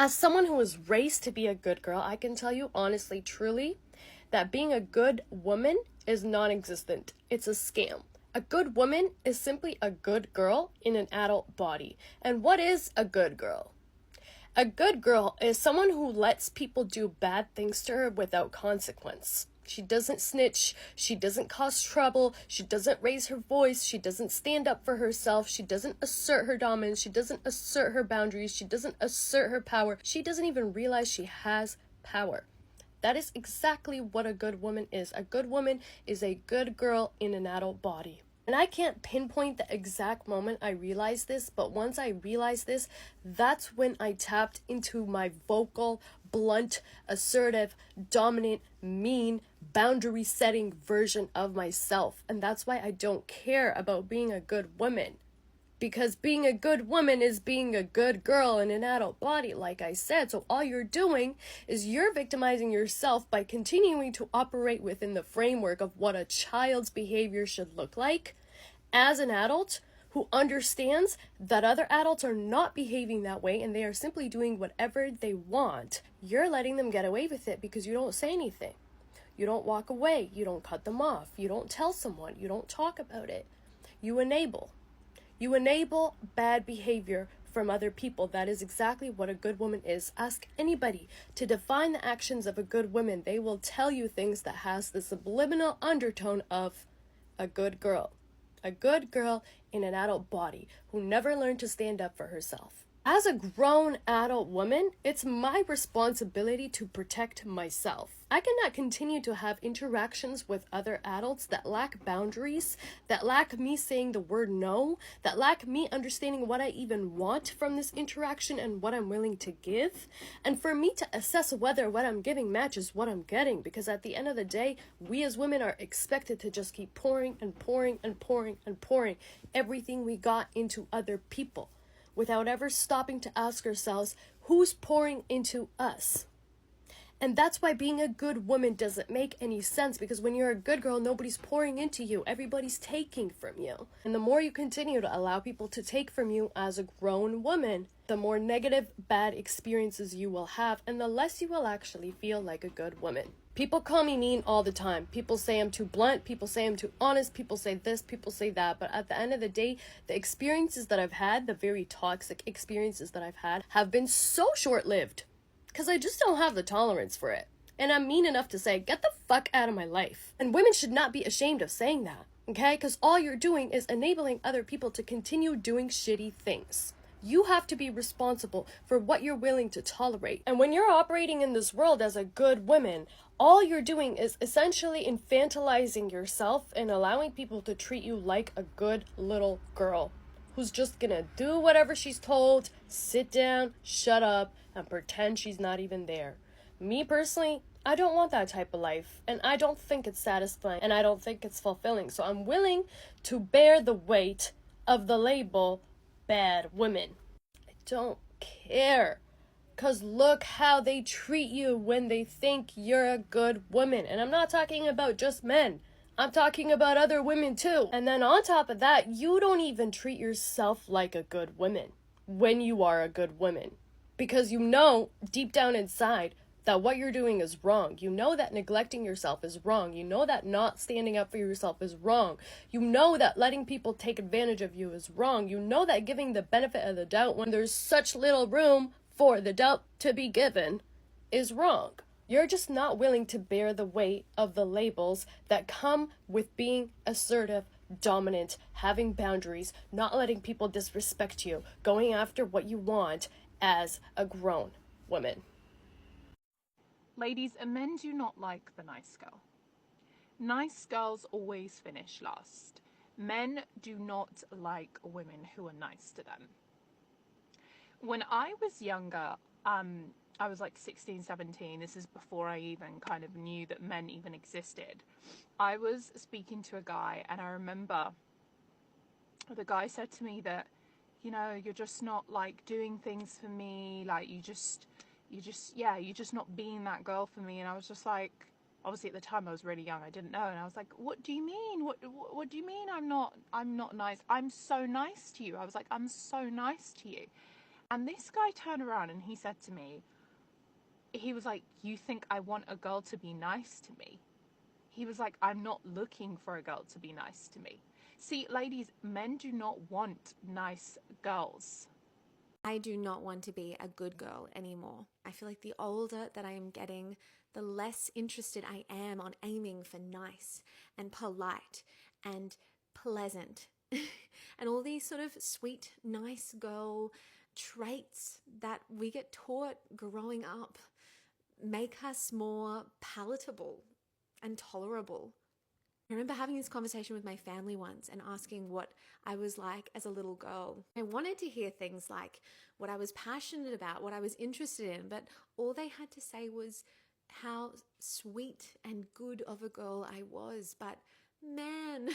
As someone who was raised to be a good girl, I can tell you honestly, truly, that being a good woman is non-existent. It's a scam. A good woman is simply a good girl in an adult body. And what is a good girl? A good girl is someone who lets people do bad things to her without consequence. She doesn't snitch, she doesn't cause trouble, she doesn't raise her voice, she doesn't stand up for herself, she doesn't assert her dominance, she doesn't assert her boundaries, she doesn't assert her power, she doesn't even realize she has power. That is exactly what a good woman is. A good woman is a good girl in an adult body. And I can't pinpoint the exact moment I realized this, but once I realized this, that's when I tapped into my vocal, blunt, assertive, dominant, mean, boundary setting version of myself. And that's why I don't care about being a good woman. Because being a good woman is being a good girl in an adult body, like I said. So all you're doing is you're victimizing yourself by continuing to operate within the framework of what a child's behavior should look like as an adult who understands that other adults are not behaving that way and they are simply doing whatever they want. You're letting them get away with it because you don't say anything. You don't walk away. You don't cut them off. You don't tell someone. You don't talk about it. You enable. You enable bad behavior from other people. That is exactly what a good woman is. Ask anybody to define the actions of a good woman. They will tell you things that has the subliminal undertone of a good girl. A good girl in an adult body who never learned to stand up for herself. As a grown adult woman, it's my responsibility to protect myself. I cannot continue to have interactions with other adults that lack boundaries, that lack me saying the word no, that lack me understanding what I even want from this interaction and what I'm willing to give, and for me to assess whether what I'm giving matches what I'm getting, because at the end of the day, we as women are expected to just keep pouring and pouring and pouring and pouring everything we got into other people, without ever stopping to ask ourselves, who's pouring into us? And that's why being a good woman doesn't make any sense, because when you're a good girl, nobody's pouring into you. Everybody's taking from you. And the more you continue to allow people to take from you as a grown woman, the more negative, bad experiences you will have, and the less you will actually feel like a good woman. People call me mean all the time. People say I'm too blunt. People say I'm too honest. People say this. People say that. But at the end of the day, the experiences that I've had, the very toxic experiences that I've had, have been so short-lived. Because I just don't have the tolerance for it. And I'm mean enough to say, get the fuck out of my life. And women should not be ashamed of saying that, okay? Because all you're doing is enabling other people to continue doing shitty things. You have to be responsible for what you're willing to tolerate. And when you're operating in this world as a good woman, all you're doing is essentially infantilizing yourself and allowing people to treat you like a good little girl who's just gonna do whatever she's told, sit down, shut up, and pretend she's not even there. Me personally, I don't want that type of life, and I don't think it's satisfying, and I don't think it's fulfilling. So I'm willing to bear the weight of the label bad women. I don't care. Because look how they treat you when they think you're a good woman. And I'm not talking about just men. I'm talking about other women too. And then on top of that, you don't even treat yourself like a good woman when you are a good woman. Because you know deep down inside that what you're doing is wrong. You know that neglecting yourself is wrong. You know that not standing up for yourself is wrong. You know that letting people take advantage of you is wrong. You know that giving the benefit of the doubt when there's such little room for the doubt to be given is wrong. You're just not willing to bear the weight of the labels that come with being assertive, dominant, having boundaries, not letting people disrespect you, going after what you want as a grown woman. Ladies, men do not like the nice girl. Nice girls always finish last. Men do not like women who are nice to them. When I was younger, I was like 16, 17. This is before I even kind of knew that men even existed. I was speaking to a guy, and I remember the guy said to me that, you're just not like doing things for me. Like you're just not being that girl for me. And I was just like, obviously at the time I was really young. I didn't know. And I was like, what do you mean? What do you mean I'm not nice? I'm so nice to you. I was like, I'm so nice to you. And this guy turned around and he said to me, he was like, you think I want a girl to be nice to me? He was like, I'm not looking for a girl to be nice to me. See, ladies, men do not want nice girls. I do not want to be a good girl anymore. I feel like the older that I am getting, the less interested I am on aiming for nice and polite and pleasant and all these sort of sweet, nice girl traits that we get taught growing up make us more palatable and tolerable. I remember having this conversation with my family once and asking what I was like as a little girl. I wanted to hear things like what I was passionate about, what I was interested in, but all they had to say was how sweet and good of a girl I was. But man,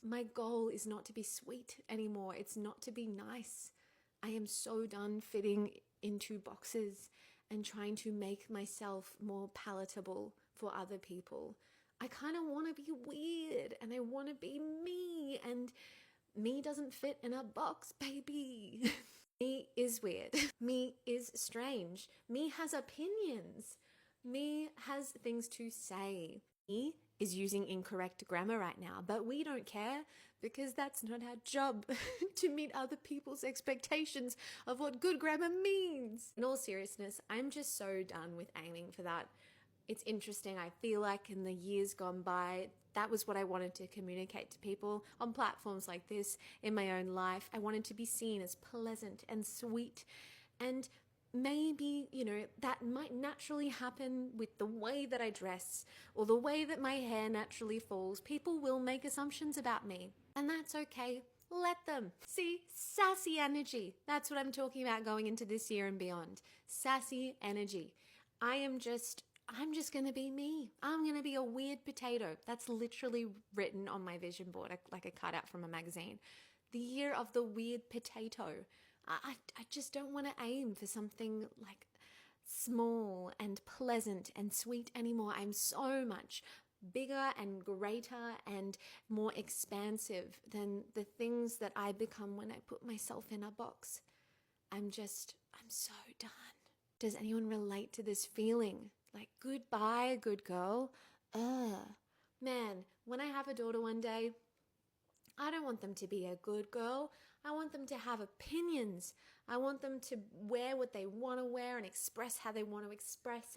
my goal is not to be sweet anymore. It's not to be nice. I am so done fitting into boxes and trying to make myself more palatable for other people. I kind of want to be weird and I want to be me, and me doesn't fit in a box, baby. Me is weird. Me is strange. Me has opinions. Me has things to say. Me is using incorrect grammar right now, but we don't care because that's not our job to meet other people's expectations of what good grammar means. In all seriousness, I'm just so done with aiming for that. It's interesting. I feel like in the years gone by, that was what I wanted to communicate to people on platforms like this in my own life. I wanted to be seen as pleasant and sweet. And maybe, that might naturally happen with the way that I dress or the way that my hair naturally falls. People will make assumptions about me, and that's okay. Let them. See, sassy energy. That's what I'm talking about going into this year and beyond. Sassy energy. I'm just going to be me. I'm going to be a weird potato. That's literally written on my vision board, like a cutout from a magazine. The year of the weird potato. I just don't want to aim for something like small and pleasant and sweet anymore. I'm so much bigger and greater and more expansive than the things that I become when I put myself in a box. I'm so done. Does anyone relate to this feeling? Like, goodbye, good girl. Man, when I have a daughter one day, I don't want them to be a good girl. I want them to have opinions. I want them to wear what they want to wear and express how they want to express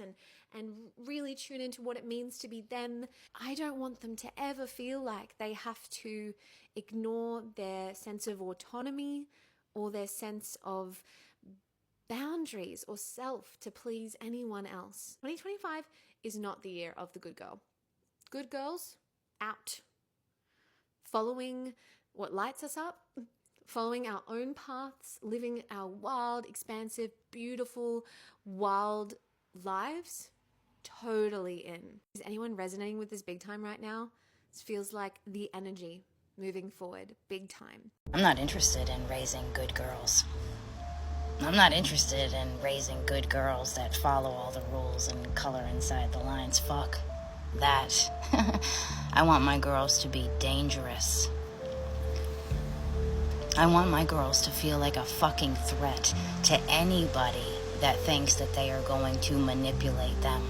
and really tune into what it means to be them. I don't want them to ever feel like they have to ignore their sense of autonomy or their sense of boundaries or self to please anyone else. 2025 is not the year of the good girl. Good girls, out. Following what lights us up, following our own paths, living our wild, expansive, beautiful, wild lives, totally in. Is anyone resonating with this big time right now? This feels like the energy moving forward, big time. I'm not interested in raising good girls. I'm not interested in raising good girls that follow all the rules and color inside the lines. Fuck that. I want my girls to be dangerous. I want my girls to feel like a fucking threat to anybody that thinks that they are going to manipulate them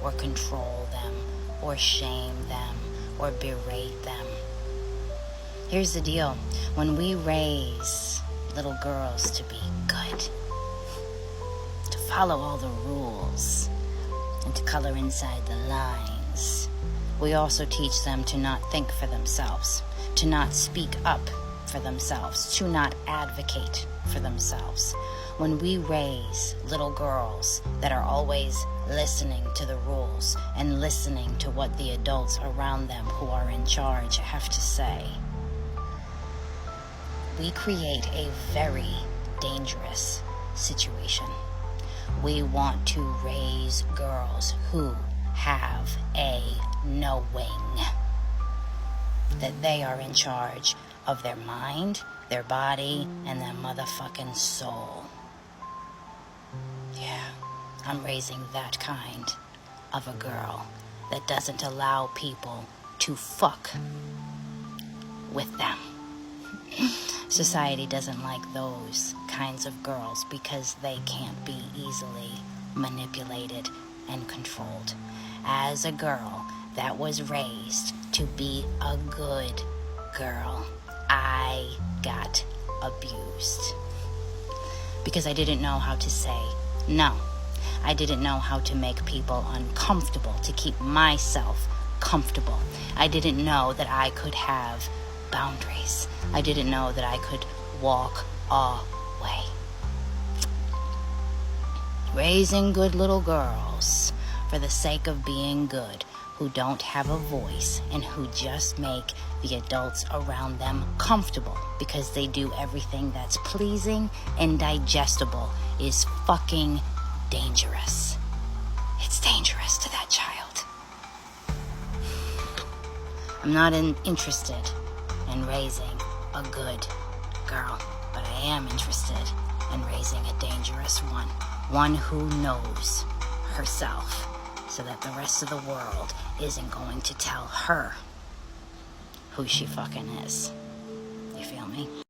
or control them or shame them or berate them. Here's the deal. When we raise little girls to be good, to follow all the rules, and to color inside the lines, we also teach them to not think for themselves, to not speak up for themselves, to not advocate for themselves. When we raise little girls that are always listening to the rules and listening to what the adults around them who are in charge have to say, we create a very dangerous situation. We want to raise girls who have a knowing that they are in charge of their mind, their body, and their motherfucking soul. Yeah, I'm raising that kind of a girl that doesn't allow people to fuck with them. Society doesn't like those kinds of girls because they can't be easily manipulated and controlled. As a girl that was raised to be a good girl, I got abused because I didn't know how to say no. I didn't know how to make people uncomfortable, to keep myself comfortable. I didn't know that I could have boundaries. I didn't know that I could walk away. Raising good little girls for the sake of being good, who don't have a voice and who just make the adults around them comfortable because they do everything that's pleasing and digestible, is fucking dangerous. It's dangerous to that child. I'm not interested in raising a good girl, but I am interested in raising a dangerous one who knows herself, so that the rest of the world isn't going to tell her who she fucking is. You feel me?